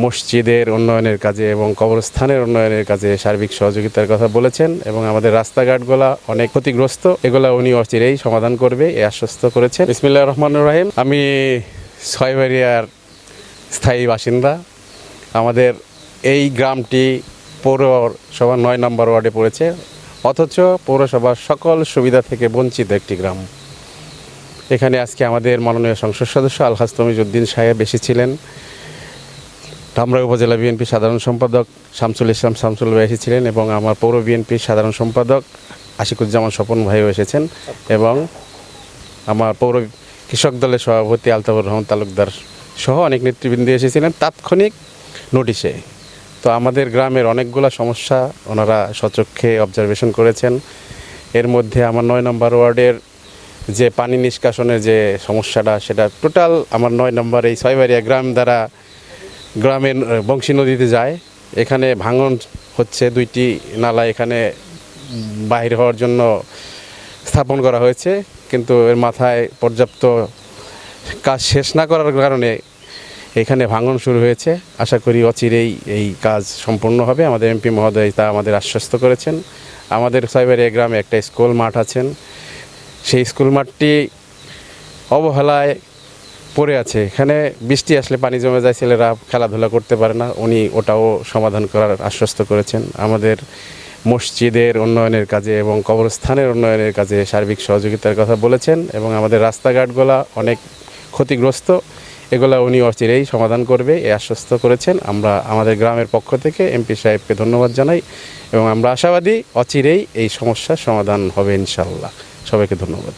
মসজিদের উন্নয়নের কাজে এবং কবরস্থানের উন্নয়নের কাজে সার্বিক সহযোগিতার কথা বলেছেন এবং আমাদের রাস্তাঘাটগুলো অনেক ক্ষতিগ্রস্ত, এগুলো উনি অচিরেই সমাধান করবে এই আশ্বস্ত করেছেন। বিসমিল্লাহির রহমানির রহিম। আমি ছয়বাড়িয়ার স্থায়ী বাসিন্দা। আমাদের এই গ্রামটি পৌরসভা ৯ নম্বর ওয়ার্ডে পড়েছে, অথচ পৌরসভার সকল সুবিধা থেকে বঞ্চিত একটি গ্রাম। এখানে আজকে আমাদের মাননীয় সংসদ সদস্য আলহাজ তমিজউদ্দিন সাহেব এসেছিলেন, ধামরাই উপজেলা বিএনপি সাধারণ সম্পাদক শামসুল ইসলাম শামসুল ভাই এসেছিলেন এবং আমার পৌর বিএনপির সাধারণ সম্পাদক আশিকুজ্জামান স্বপন ভাইও এসেছেন এবং আমার পৌর কৃষক দলের সভাপতি আলতাফুর রহমান তালুকদার সহ অনেক নেতৃবৃন্দ এসেছিলেন তাৎক্ষণিক নোটিশে। তো আমাদের গ্রামের অনেকগুলো সমস্যা ওনারা সচক্ষে অবজারভেশন করেছেন। এর মধ্যে আমার ৯ নম্বর ওয়ার্ডের যে পানি নিষ্কাশনের যে সমস্যাটা, সেটা টোটাল আমার ৯ নম্বর এই ছয়বাড়িয়া গ্রাম দ্বারা গ্রামের বংশী নদীতে যায়। এখানে ভাঙন হচ্ছে, 2টি নালা এখানে বাহির হওয়ার জন্য স্থাপন করা হয়েছে, কিন্তু এর মাথায় পর্যাপ্ত কাজ শেষ না করার কারণে এখানে ভাঙন শুরু হয়েছে। আশা করি অচিরেই এই কাজ সম্পূর্ণ হবে। আমাদের এমপি মহোদয় তা আমাদের আশ্বস্ত করেছেন। আমাদের ছয়বাড়িয়া গ্রামে একটা স্কুল মাঠ আছেন, সেই স্কুল মাঠটি অবহেলায় পড়ে আছে। এখানে বৃষ্টি আসলে পানি জমে যায়, ছেলেরা খেলাধুলা করতে পারে না, উনি ওটাও সমাধান করার আশ্বস্ত করেছেন। আমাদের মসজিদের উন্নয়নের কাজে এবং কবরস্থানের উন্নয়নের কাজে সার্বিক সহযোগিতার কথা বলেছেন এবং আমাদের রাস্তাঘাটগুলো অনেক ক্ষতিগ্রস্ত, এগুলো উনি অচিরেই সমাধান করবে এই আশ্বস্ত করেছেন। আমরা আমাদের গ্রামের পক্ষ থেকে এমপি সাহেবকে ধন্যবাদ জানাই এবং আমরা আশাবাদী অচিরেই এই সমস্যার সমাধান হবে ইনশাআল্লাহ। সবাইকে ধন্যবাদ।